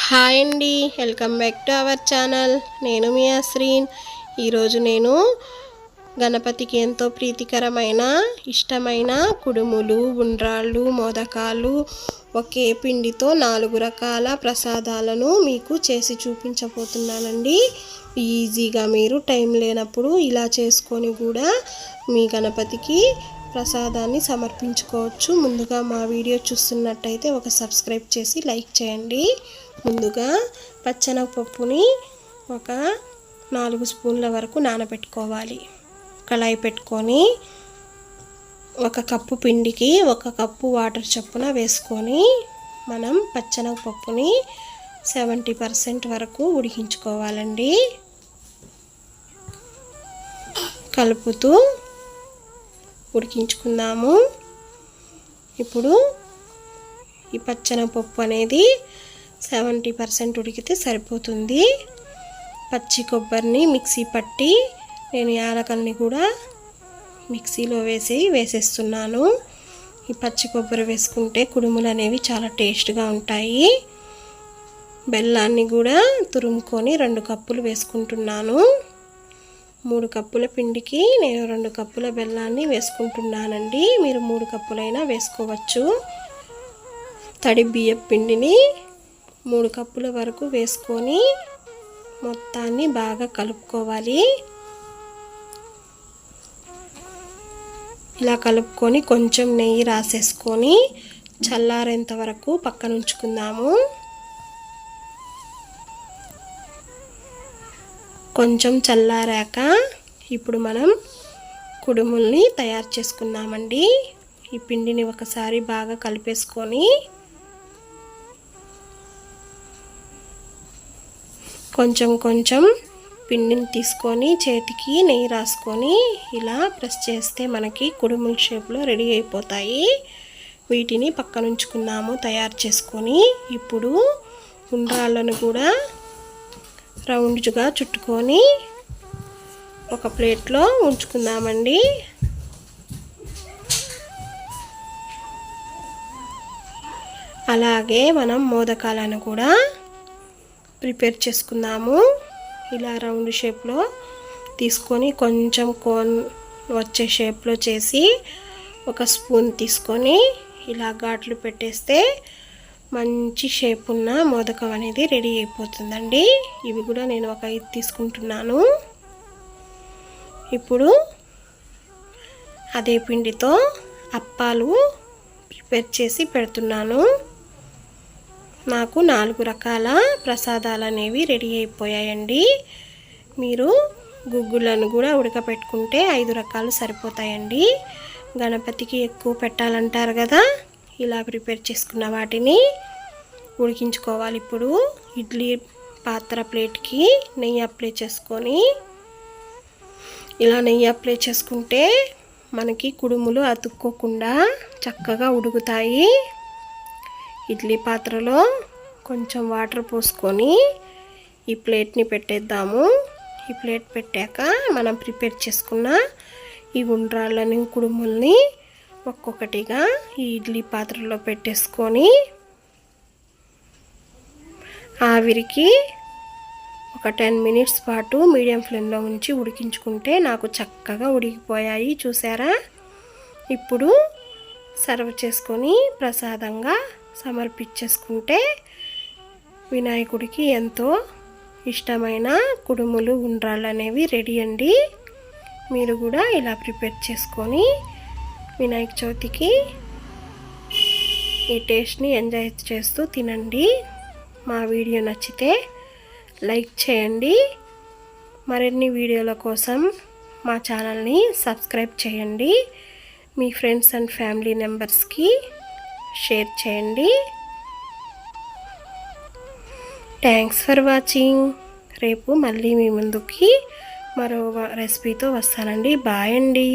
Hi అండి, welcome back to our channel. నేను మీ అశ్రీన్. ఈరోజు నేను గణపతికి ఎంతో ప్రీతికరమైన ఇష్టమైన కుడుములు, ఉండ్రాళ్ళు, మోదకాలు ఒకే పిండితో 4 రకాల ప్రసాదాలను మీకు చేసి చూపించబోతున్నానండి. ఈజీగా మీరు టైం లేనప్పుడు ఇలా చేసుకొని కూడా మీ గణపతికి ప్రసాదాన్ని సమర్పించుకోవచ్చు. ముందుగా మా వీడియో చూస్తున్నట్టయితే ఒక సబ్స్క్రైబ్ చేసి లైక్ చేయండి. ముందుగా పచ్చెనగపప్పుని ఒక 4 స్పూన్ల వరకు నానబెట్టుకోవాలి. కళాయి పెట్టుకొని 1 కప్పు పిండికి 1 కప్పు వాటర్ చొప్పున వేసుకొని మనం పచ్చెనగపప్పుని 70% వరకు ఉడికించుకోవాలండి. కలుపుతూ ఉడికించుకుందాము. ఇప్పుడు ఈ పచ్చెనగపప్పు అనేది 70% ఉడికితే సరిపోతుంది. పచ్చి కొబ్బరిని మిక్సీ పట్టి నేను యాలకల్ని కూడా మిక్సీలో వేసేస్తున్నాను. ఈ పచ్చి కొబ్బరి వేసుకుంటే కుడుములు అనేవి చాలా టేస్ట్గా ఉంటాయి. బెల్లాన్ని కూడా తురుముకొని 2 కప్పులు వేసుకుంటున్నాను. 3 కప్పుల పిండికి నేను 2 కప్పుల బెల్లాన్ని వేసుకుంటున్నానండి. మీరు 3 కప్పులైనా వేసుకోవచ్చు. తడి బియ్యం పిండిని 3 కప్పుల వరకు వేసుకొని మొత్తాన్ని బాగా కలుపుకోవాలి. ఇలా కలుపుకొని కొంచెం నెయ్యి రాసేసుకొని చల్లారేంత వరకు పక్కన ఉంచుకుందాము. కొంచెం చల్లారాక ఇప్పుడు మనం కుడుముల్ని తయారు చేసుకుందామండి. ఈ పిండిని ఒకసారి బాగా కలిపేసుకొని కొంచెం పిండిని తీసుకొని చేతికి నెయ్యి రాసుకొని ఇలా ప్రెస్ చేస్తే మనకి కుడుముల షేప్లో రెడీ అయిపోతాయి. వీటిని పక్కన ఉంచుకున్నాము తయారు చేసుకొని. ఇప్పుడు ఉండ్రాళ్ళను కూడా రౌండ్గా చుట్టుకొని ఒక ప్లేట్లో ఉంచుకుందామండి. అలాగే మనం మోదకాలను కూడా ప్రిపేర్ చేసుకుందాము. ఇలా రౌండ్ షేప్లో తీసుకొని కొంచెం కోన్ వచ్చే షేప్లో చేసి 1 స్పూన్ తీసుకొని ఇలా ఘాట్లు పెట్టేస్తే మంచి షేప్ ఉన్న మోదకం అనేది రెడీ అయిపోతుందండి. ఇవి కూడా నేను ఒక 5 తీసుకుంటున్నాను. ఇప్పుడు అదే పిండితో అప్పాలు ప్రిపేర్ చేసి పెడుతున్నాను. నాకు 4 రకాల ప్రసాదాలు అనేవి రెడీ అయిపోయాయండి. మీరు గుగ్గులను కూడా ఉడకపెట్టుకుంటే 5 రకాలు సరిపోతాయండి. గణపతికి ఎక్కువ పెట్టాలంటారు కదా, ఇలా ప్రిపేర్ చేసుకున్న వాటిని ఉడికించుకోవాలి. ఇప్పుడు ఇడ్లీ పాత్ర ప్లేట్కి నెయ్యి అప్లై చేసుకొని ఇలా నెయ్యి అప్లై చేసుకుంటే మనకి కుడుములు అతుక్కోకుండా చక్కగా ఉడుకుతాయి. ఇడ్లీ పాత్రలో కొంచెం వాటర్ పోసుకొని ఈ ప్లేట్ని పెట్టేద్దాము. ఈ ప్లేట్ పెట్టాక మనం ప్రిపేర్ చేసుకున్న ఈ ఉండ్రాళ్ళని కుడుముల్ని ఒక్కొక్కటిగా ఈ ఇడ్లీ పాత్రలో పెట్టేసుకొని ఆవిరికి ఒక 10 మినిట్స్ పాటు మీడియం ఫ్లేమ్లో ఉంచి ఉడికించుకుంటే నాకు చక్కగా ఉడికిపోయాయి. చూసారా? ఇప్పుడు సర్వ్ చేసుకొని ప్రసాదంగా సమర్పించేసుకుంటే వినాయకుడికి ఎంతో ఇష్టమైన కుడుములు, ఉండ్రాళ్ళు అనేవి రెడీ అండి. మీరు కూడా ఇలా ప్రిపేర్ చేసుకొని వినాయక చవితికి ఈ టేస్ట్ని ఎంజాయ్ చేస్తూ తినండి. మా వీడియో నచ్చితే లైక్ చేయండి. మరిన్ని వీడియోల కోసం మా ఛానల్ని సబ్స్క్రైబ్ చేయండి. మీ ఫ్రెండ్స్ అండ్ ఫ్యామిలీ మెంబర్స్కి షేర్ చేయండి. Thanks for watching. రేపు మళ్ళీ మీ ముందుకి మరో రెసిపీతో వస్తానండి. బాయ్ అండి.